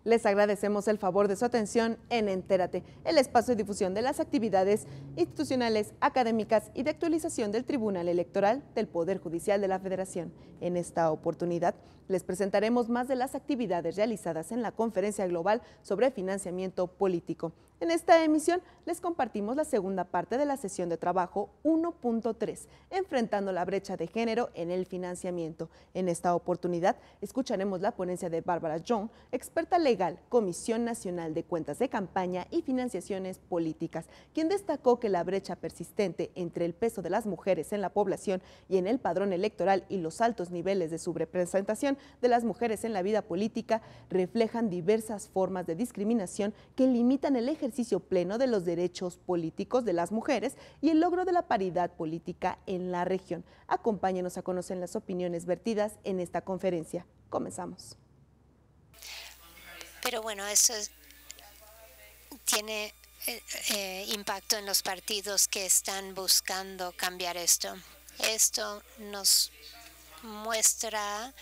Les agradecemos el favor de su atención en Entérate, el espacio de difusión de las actividades institucionales, académicas y de actualización del Tribunal Electoral del Poder Judicial de la Federación. En esta oportunidad, les presentaremos más de las actividades realizadas en la Conferencia Global sobre Financiamiento Político. En esta emisión, les compartimos la segunda parte de la sesión de trabajo 1.3, enfrentando la brecha de género en el financiamiento. En esta oportunidad, escucharemos la ponencia de Bárbara Young, experta legal, Comisión Nacional de Cuentas de Campaña y Financiaciones Políticas, quien destacó que la brecha persistente entre el peso de las mujeres en la población y en el padrón electoral y los altos niveles de subrepresentación de las mujeres en la vida política reflejan diversas formas de discriminación que limitan el ejercicio pleno de los derechos políticos de las mujeres y el logro de la paridad política en la región. Acompáñenos a conocer las opiniones vertidas en esta conferencia. Comenzamos. Pero bueno, eso tiene impacto en los partidos que están buscando cambiar esto. Esto nos muestra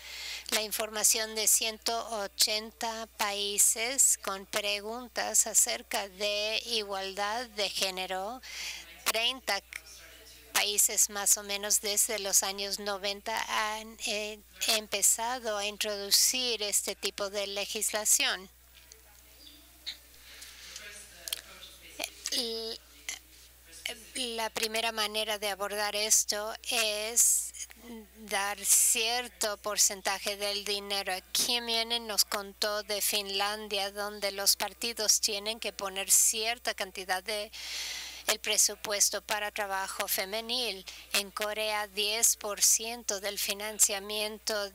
la información de 180 países con preguntas acerca de igualdad de género. 30 países más o menos desde los años 90 han empezado a introducir este tipo de legislación. La primera manera de abordar esto es dar cierto porcentaje del dinero. Kim Jong-un nos contó de Finlandia, donde los partidos tienen que poner cierta cantidad de el presupuesto para trabajo femenil. En Corea, 10% del financiamiento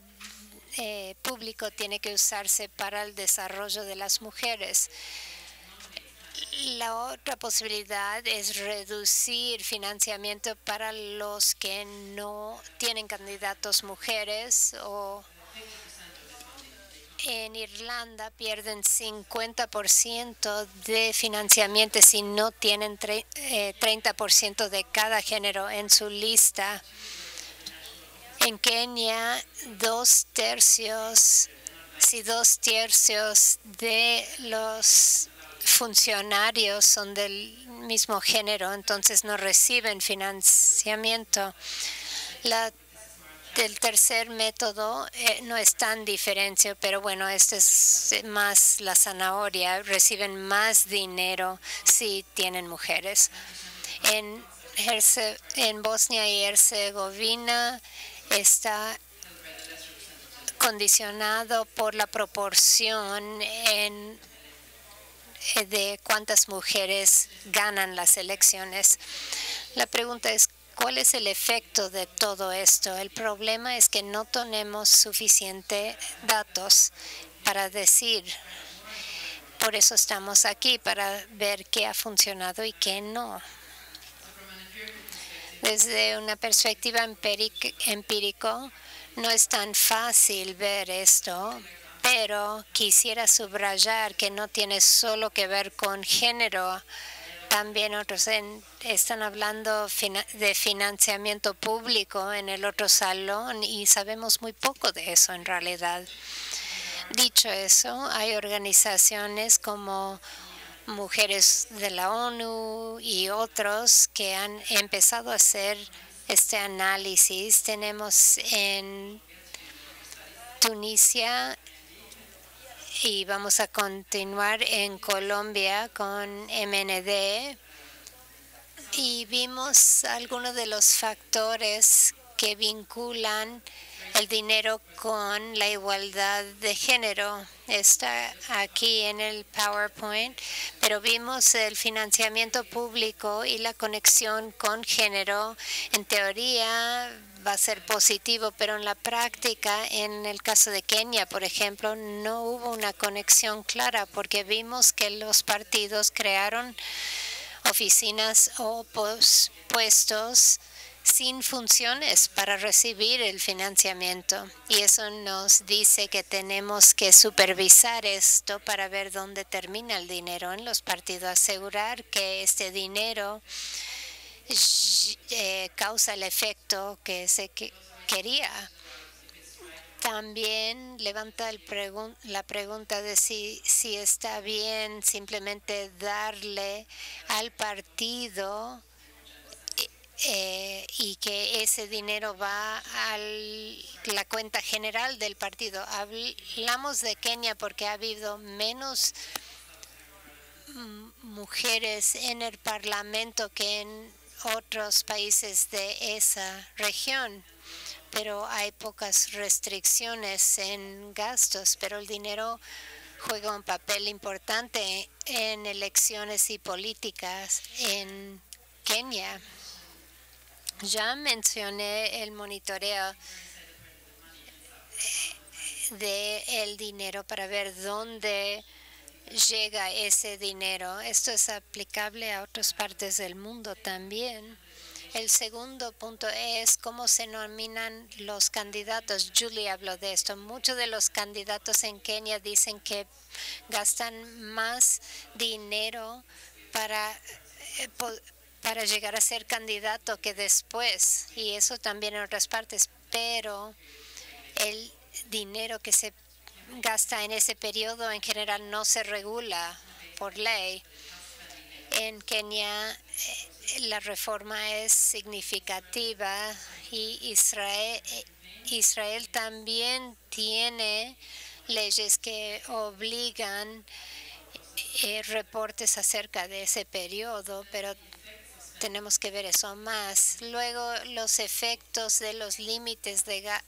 público tiene que usarse para el desarrollo de las mujeres. La otra posibilidad es reducir financiamiento para los que no tienen candidatos mujeres, o en Irlanda pierden 50% de financiamiento si no tienen 30% de cada género en su lista. En Kenia, si 2/3 de los funcionarios son del mismo género, entonces no reciben financiamiento. El tercer método no es tan diferente, pero bueno, este es más la zanahoria. Reciben más dinero si tienen mujeres. En Bosnia y Herzegovina está condicionado por la proporción de cuántas mujeres ganan las elecciones. La pregunta es, ¿cuál es el efecto de todo esto? El problema es que no tenemos suficientes datos para decir. Por eso estamos aquí, para ver qué ha funcionado y qué no. Desde una perspectiva empírica, no es tan fácil ver esto, pero quisiera subrayar que no tiene solo que ver con género. También otros están hablando de financiamiento público en el otro salón y sabemos muy poco de eso en realidad. Dicho eso, hay organizaciones como Mujeres de la ONU y otros que han empezado a hacer este análisis. Tenemos en Tunisia y vamos a continuar en Colombia con MND, y vimos algunos de los factores que vinculan el dinero con la igualdad de género. Está aquí en el PowerPoint, pero vimos el financiamiento público y la conexión con género. En teoría va a ser positivo, pero en la práctica, en el caso de Kenia, por ejemplo, no hubo una conexión clara, porque vimos que los partidos crearon oficinas o puestos sin funciones para recibir el financiamiento. Y eso nos dice que tenemos que supervisar esto para ver dónde termina el dinero en los partidos, asegurar que este dinero causa el efecto que se quería. También levanta la pregunta de si está bien simplemente darle al partido y que ese dinero va a la cuenta general del partido. Hablamos de Kenia porque ha habido menos mujeres en el parlamento que en otros países de esa región, pero hay pocas restricciones en gastos, pero el dinero juega un papel importante en elecciones y políticas en Kenia. Ya mencioné el monitoreo del dinero para ver dónde llega ese dinero. Esto es aplicable a otras partes del mundo también. El segundo punto es cómo se nominan los candidatos. Julie habló de esto. Muchos de los candidatos en Kenia dicen que gastan más dinero para llegar a ser candidato que después, y eso también en otras partes, pero el dinero que se gasta en ese periodo en general no se regula por ley. En Kenia la reforma es significativa y Israel también tiene leyes que obligan reportes acerca de ese periodo, pero tenemos que ver eso más. Luego, los efectos de los límites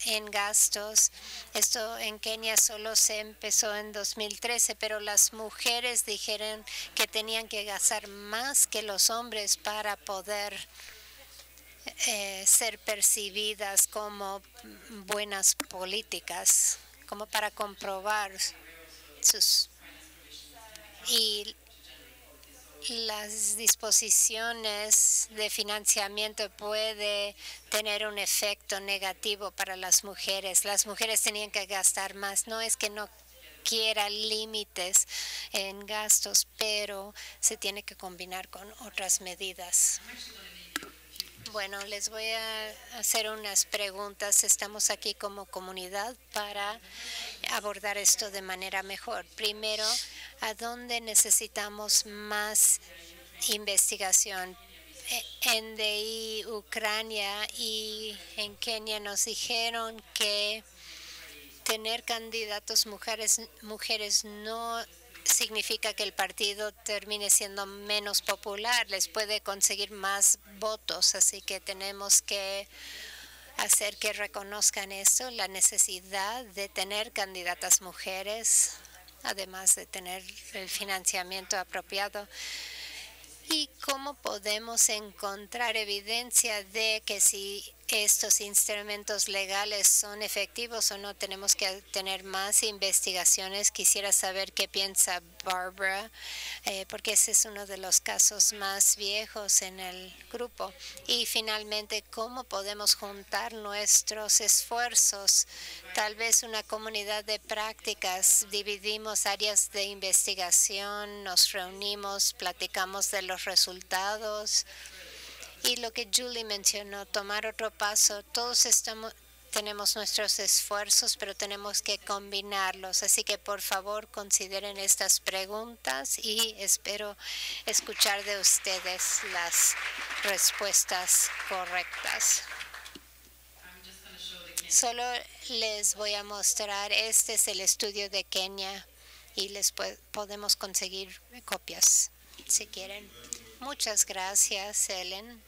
en gastos. Esto en Kenia solo se empezó en 2013, pero las mujeres dijeron que tenían que gastar más que los hombres para poder ser percibidas como buenas políticas, como para comprobar sus... Y las disposiciones de financiamiento puede tener un efecto negativo para las mujeres. Las mujeres tenían que gastar más. No es que no quiera límites en gastos, pero se tiene que combinar con otras medidas. Bueno, les voy a hacer unas preguntas. Estamos aquí como comunidad para abordar esto de manera mejor. Primero, ¿a dónde necesitamos más investigación? En DI, Ucrania y en Kenia nos dijeron que tener candidatos mujeres no significa que el partido termine siendo menos popular, les puede conseguir más votos, así que tenemos que hacer que reconozcan eso, la necesidad de tener candidatas mujeres, además de tener el financiamiento apropiado. ¿Y cómo podemos encontrar evidencia de que si estos instrumentos legales son efectivos o no? Tenemos que tener más investigaciones. Quisiera saber qué piensa Barbara, porque ese es uno de los casos más viejos en el grupo. Y finalmente, ¿cómo podemos juntar nuestros esfuerzos? Tal vez una comunidad de prácticas, dividimos áreas de investigación, nos reunimos, platicamos de los resultados. Y lo que Julie mencionó, tomar otro paso, todos tenemos nuestros esfuerzos, pero tenemos que combinarlos. Así que por favor consideren estas preguntas y espero escuchar de ustedes las respuestas correctas. Solo les voy a mostrar, este es el estudio de Kenia y les podemos conseguir copias si quieren. Muchas gracias, Ellen.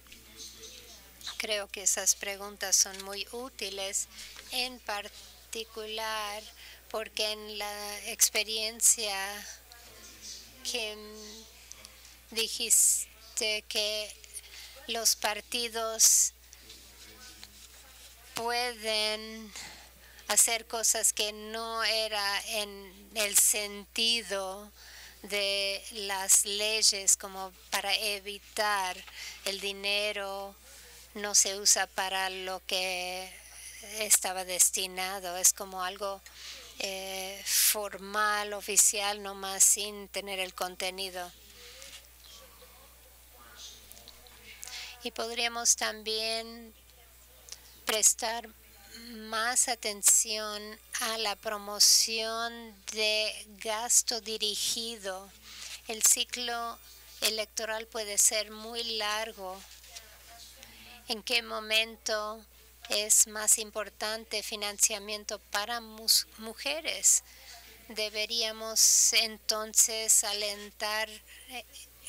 Creo que esas preguntas son muy útiles, en particular porque en la experiencia que dijiste que los partidos pueden hacer cosas que no era en el sentido de las leyes, como para evitar el dinero no se usa para lo que estaba destinado. Es como algo formal, oficial, nomás sin tener el contenido. Y podríamos también prestar más atención a la promoción de gasto dirigido. El ciclo electoral puede ser muy largo. ¿En qué momento es más importante financiamiento para mujeres? Deberíamos entonces alentar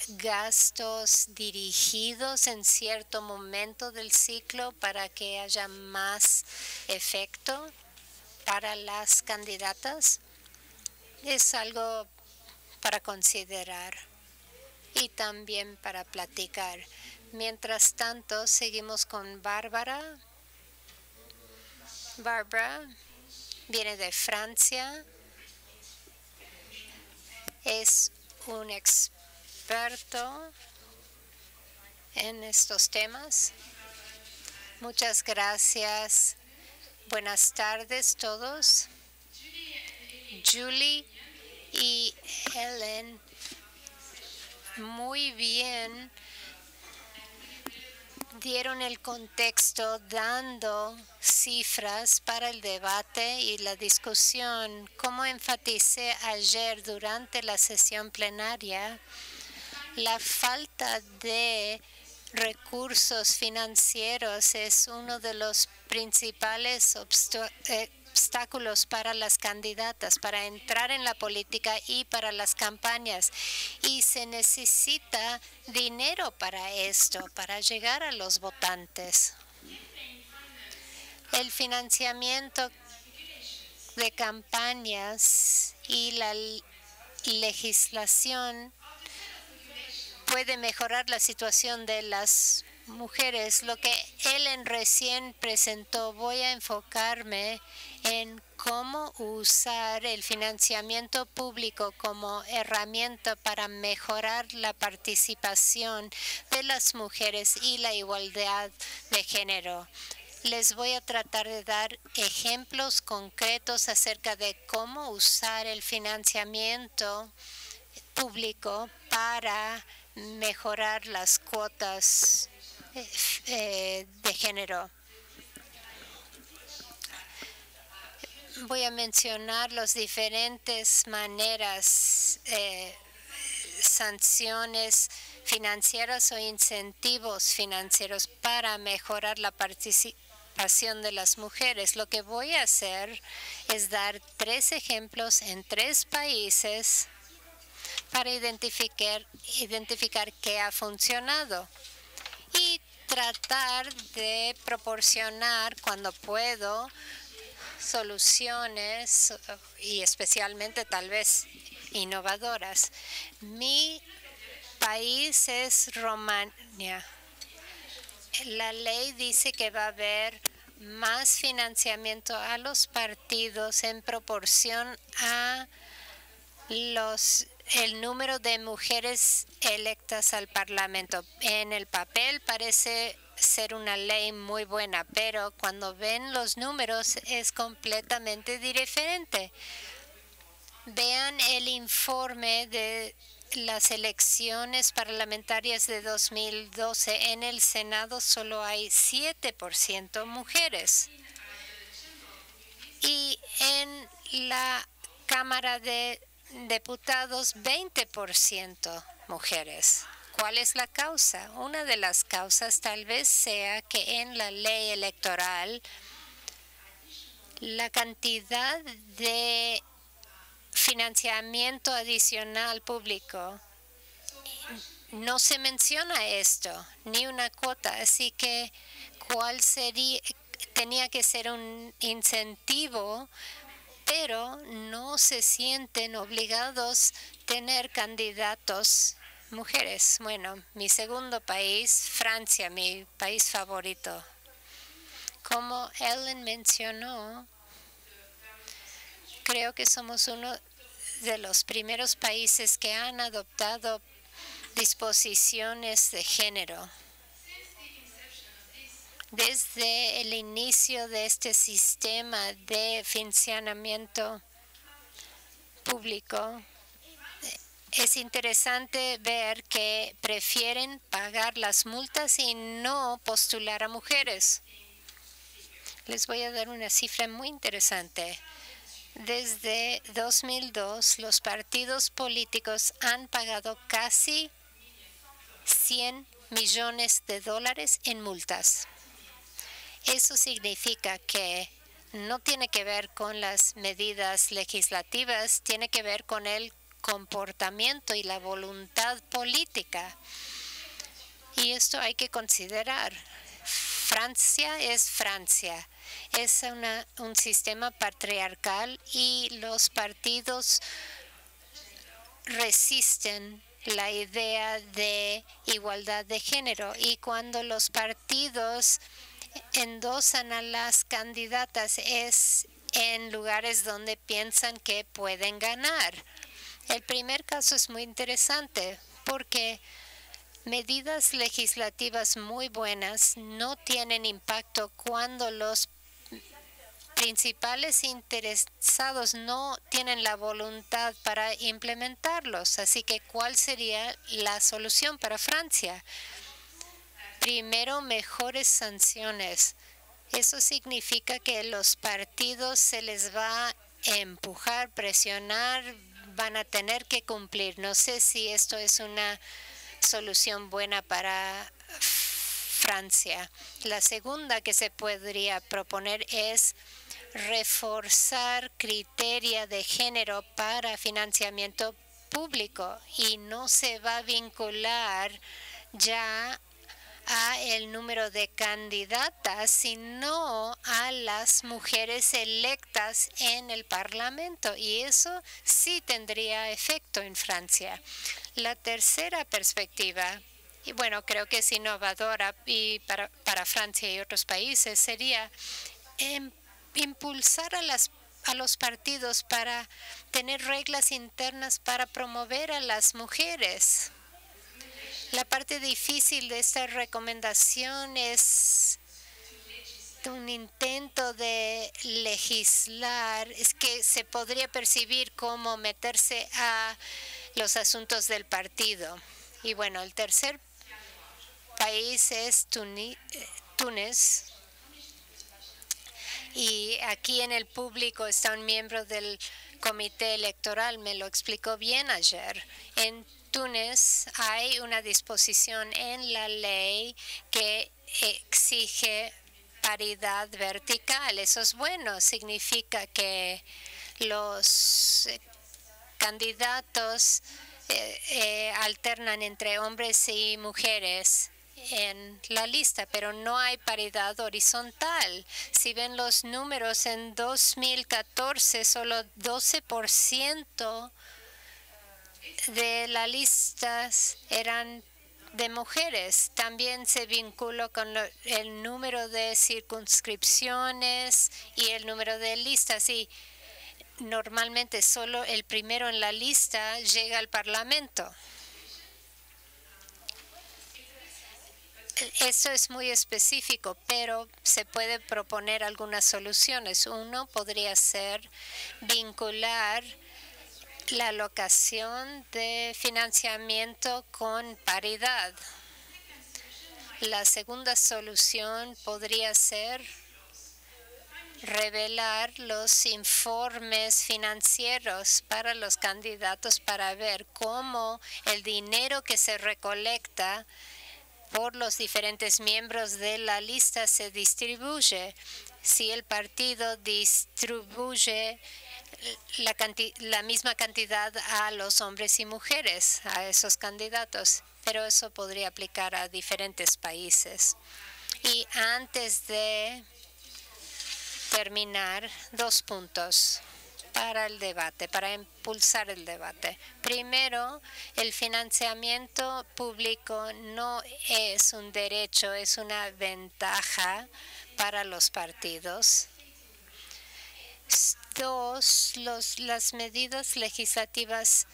gastos dirigidos en cierto momento del ciclo para que haya más efecto para las candidatas. Es algo para considerar y también para platicar. Mientras tanto, seguimos con Bárbara. Barbara viene de Francia. Es un experto en estos temas. Muchas gracias. Buenas tardes todos. Julie y Helen muy bien dieron el contexto dando cifras para el debate y la discusión. Como enfaticé ayer durante la sesión plenaria, la falta de recursos financieros es uno de los principales obstáculos para las candidatas, para entrar en la política y para las campañas. Y se necesita dinero para esto, para llegar a los votantes. El financiamiento de campañas y la legislación puede mejorar la situación de las mujeres. Lo que Ellen recién presentó, voy a enfocarme en cómo usar el financiamiento público como herramienta para mejorar la participación de las mujeres y la igualdad de género. Les voy a tratar de dar ejemplos concretos acerca de cómo usar el financiamiento público para mejorar las cuotas de género. Voy a mencionar las diferentes maneras, sanciones financieras o incentivos financieros para mejorar la participación de las mujeres. Lo que voy a hacer es dar 3 ejemplos en 3 países para identificar qué ha funcionado y tratar de proporcionar, cuando puedo, soluciones y especialmente tal vez innovadoras. Mi país es Rumania. La ley dice que va a haber más financiamiento a los partidos en proporción a el número de mujeres electas al Parlamento. En el papel parece ser una ley muy buena, pero cuando ven los números es completamente diferente. Vean el informe de las elecciones parlamentarias de 2012. En el Senado solo hay 7% mujeres. Y en la Cámara de Diputados, 20% mujeres. ¿Cuál es la causa? Una de las causas tal vez sea que en la ley electoral la cantidad de financiamiento adicional público no se menciona esto, ni una cuota. Así que, ¿cuál sería? Tenía que ser un incentivo, pero no se sienten obligados a tener candidatos mujeres. Bueno, mi segundo país, Francia, mi país favorito. Como Ellen mencionó, creo que somos uno de los primeros países que han adoptado disposiciones de género. Desde el inicio de este sistema de financiamiento público, es interesante ver que prefieren pagar las multas y no postular a mujeres. Les voy a dar una cifra muy interesante. Desde 2002, los partidos políticos han pagado casi 100 millones de dólares en multas. Eso significa que no tiene que ver con las medidas legislativas, tiene que ver con el comportamiento y la voluntad política. Y esto hay que considerar. Francia es Francia. Es un sistema patriarcal y los partidos resisten la idea de igualdad de género. Y cuando los partidos endosan a las candidatas es en lugares donde piensan que pueden ganar. El primer caso es muy interesante porque medidas legislativas muy buenas no tienen impacto cuando los principales interesados no tienen la voluntad para implementarlos. Así que, ¿cuál sería la solución para Francia? Primero, mejores sanciones. Eso significa que los partidos se les va a empujar, presionar, van a tener que cumplir. No sé si esto es una solución buena para Francia. La segunda que se podría proponer es reforzar criteria de género para financiamiento público y no se va a vincular ya a el número de candidatas, sino a las mujeres electas en el Parlamento. Y eso sí tendría efecto en Francia. La tercera perspectiva, y bueno, creo que es innovadora y para Francia y otros países, sería impulsar a los partidos para tener reglas internas para promover a las mujeres. La parte difícil de esta recomendación es un intento de legislar, es que se podría percibir como meterse a los asuntos del partido. Y bueno, el tercer país es Túnez. Y aquí en el público está un miembro del comité electoral, me lo explicó bien ayer. En Túnez hay una disposición en la ley que exige paridad vertical. Eso es bueno, significa que los candidatos alternan entre hombres y mujeres en la lista, pero no hay paridad horizontal. Si ven los números, en 2014 solo 12% de las listas eran de mujeres. También se vinculó con el número de circunscripciones y el número de listas. Y normalmente solo el primero en la lista llega al Parlamento. Eso es muy específico, pero se puede proponer algunas soluciones. Uno podría ser vincular la alocación de financiamiento con paridad. La segunda solución podría ser revelar los informes financieros para los candidatos para ver cómo el dinero que se recolecta por los diferentes miembros de la lista se distribuye. Si el partido distribuye la misma cantidad a los hombres y mujeres, a esos candidatos, pero eso podría aplicar a diferentes países. Y antes de terminar, 2 puntos para el debate, para impulsar el debate. Primero, el financiamiento público no es un derecho, es una ventaja para los partidos. 2, las medidas legislativas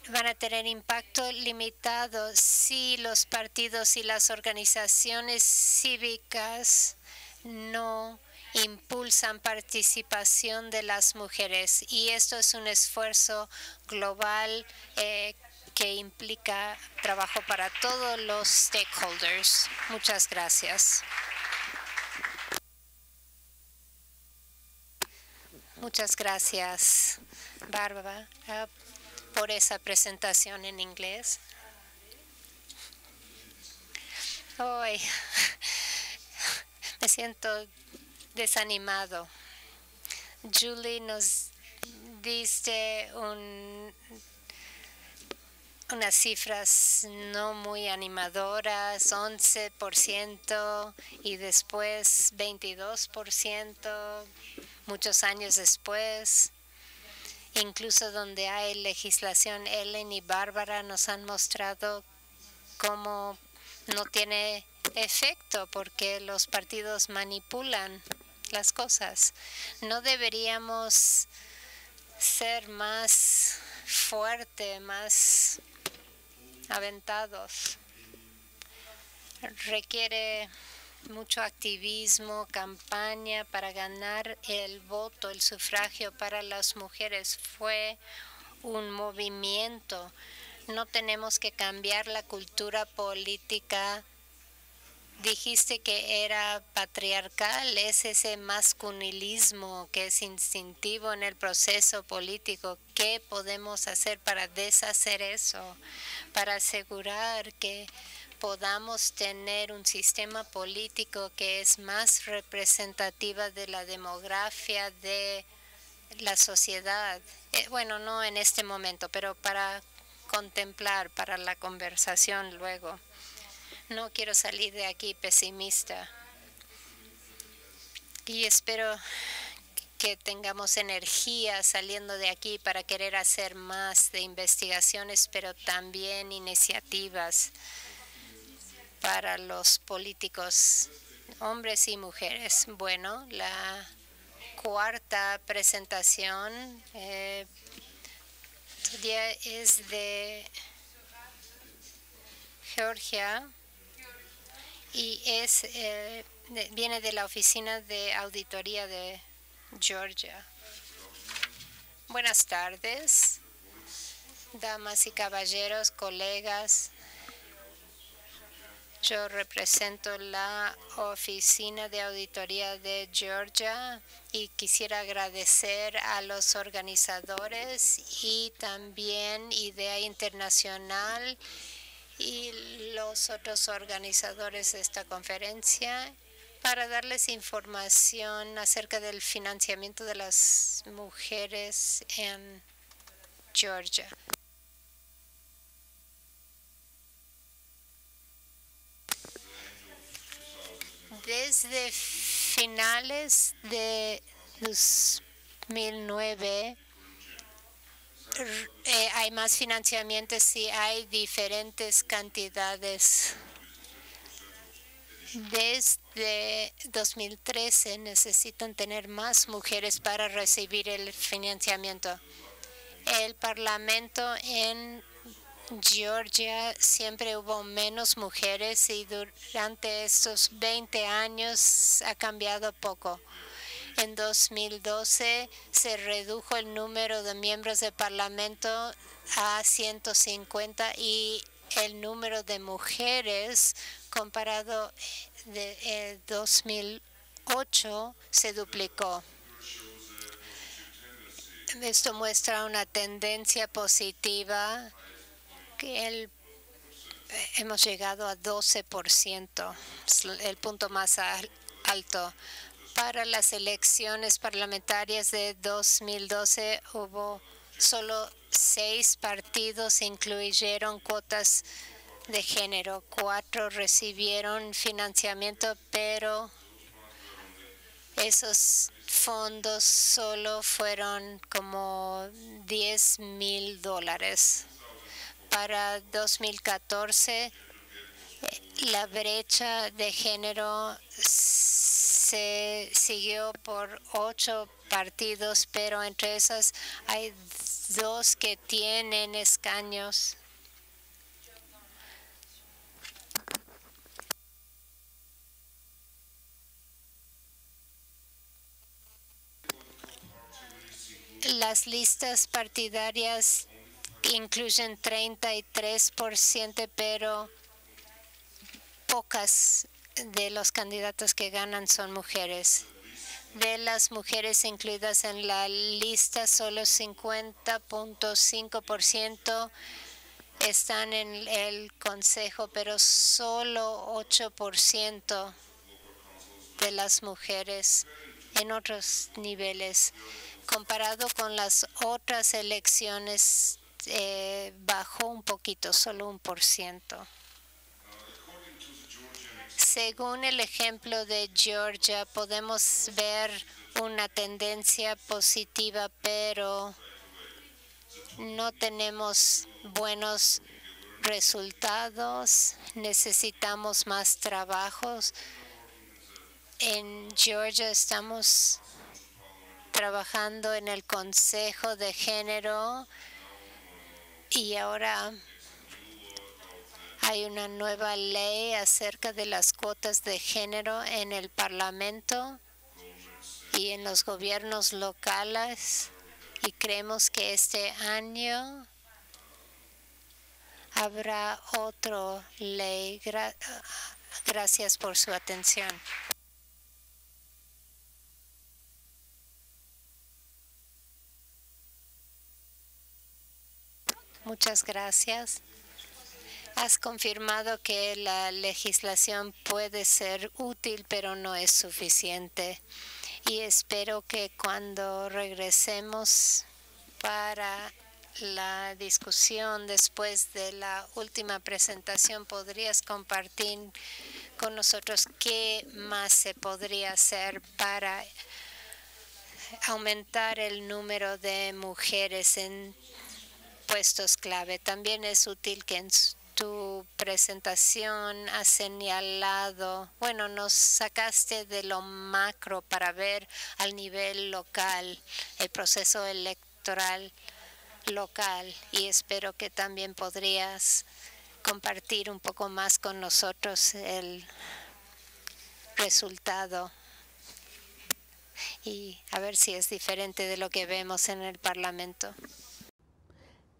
van a tener impacto limitado si los partidos y las organizaciones cívicas no impulsan participación de las mujeres. Y esto es un esfuerzo global que implica trabajo para todos los stakeholders. Muchas gracias. Muchas gracias, Bárbara, por esa presentación en inglés. Hoy me siento desanimado. Julie nos diste unas cifras no muy animadoras, 11% y después 22%, muchos años después. Incluso donde hay legislación, Ellen y Bárbara nos han mostrado cómo no tiene efecto porque los partidos manipulan las cosas. No deberíamos ser más fuerte, más aventados. Requiere mucho activismo, campaña para ganar el voto, el sufragio para las mujeres. Fue un movimiento. No tenemos que cambiar la cultura política. Dijiste que era patriarcal, es ese masculinismo que es instintivo en el proceso político. ¿Qué podemos hacer para deshacer eso? Para asegurar que podamos tener un sistema político que es más representativa de la demografía de la sociedad. Bueno, no en este momento, pero para contemplar, para la conversación luego. No quiero salir de aquí pesimista y espero que tengamos energía saliendo de aquí para querer hacer más de investigaciones, pero también iniciativas para los políticos, hombres y mujeres. Bueno, la cuarta presentación es de Georgia y viene de la Oficina de Auditoría de Georgia. Buenas tardes, damas y caballeros, colegas. Yo represento la Oficina de Auditoría de Georgia y quisiera agradecer a los organizadores y también Idea Internacional y los otros organizadores de esta conferencia para darles información acerca del financiamiento de las mujeres en Georgia. Desde finales de 2009 hay más financiamiento y hay diferentes cantidades. Desde 2013 necesitan tener más mujeres para recibir el financiamiento. El Parlamento en Georgia siempre hubo menos mujeres y durante estos 20 años ha cambiado poco. En 2012 se redujo el número de miembros del Parlamento a 150 y el número de mujeres comparado de 2008 se duplicó. Esto muestra una tendencia positiva que hemos llegado a 12%, el punto más alto. Para las elecciones parlamentarias de 2012 hubo solo 6 partidos incluyeron cuotas de género. 4 recibieron financiamiento, pero esos fondos solo fueron como $10,000. Para 2014, la brecha de género se siguió por 8 partidos, pero entre esas hay 2 que tienen escaños. Las listas partidarias incluyen 33%, pero pocas de los candidatos que ganan son mujeres. De las mujeres incluidas en la lista, solo 50.5% están en el consejo, pero solo 8% de las mujeres en otros niveles. Comparado con las otras elecciones, bajó un poquito, solo 1%. Según el ejemplo de Georgia, podemos ver una tendencia positiva, pero no tenemos buenos resultados. Necesitamos más trabajos. En Georgia estamos trabajando en el Consejo de Género y ahora hay una nueva ley acerca de las cuotas de género en el Parlamento y en los gobiernos locales, y creemos que este año habrá otra ley. Gracias por su atención. Muchas gracias. Has confirmado que la legislación puede ser útil, pero no es suficiente. Y espero que cuando regresemos para la discusión después de la última presentación, podrías compartir con nosotros qué más se podría hacer para aumentar el número de mujeres en puestos clave. También es útil que en tu presentación has señalado, bueno, nos sacaste de lo macro para ver al nivel local, el proceso electoral local, y espero que también podrías compartir un poco más con nosotros el resultado y a ver si es diferente de lo que vemos en el Parlamento.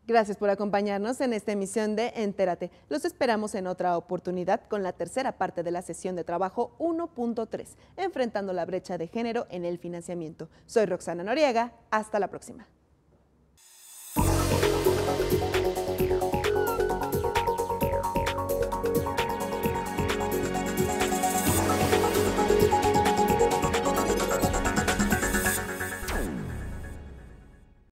Gracias por acompañarnos en esta emisión de Entérate. Los esperamos en otra oportunidad con la tercera parte de la sesión de trabajo 1.3, enfrentando la brecha de género en el financiamiento. Soy Roxana Noriega. Hasta la próxima.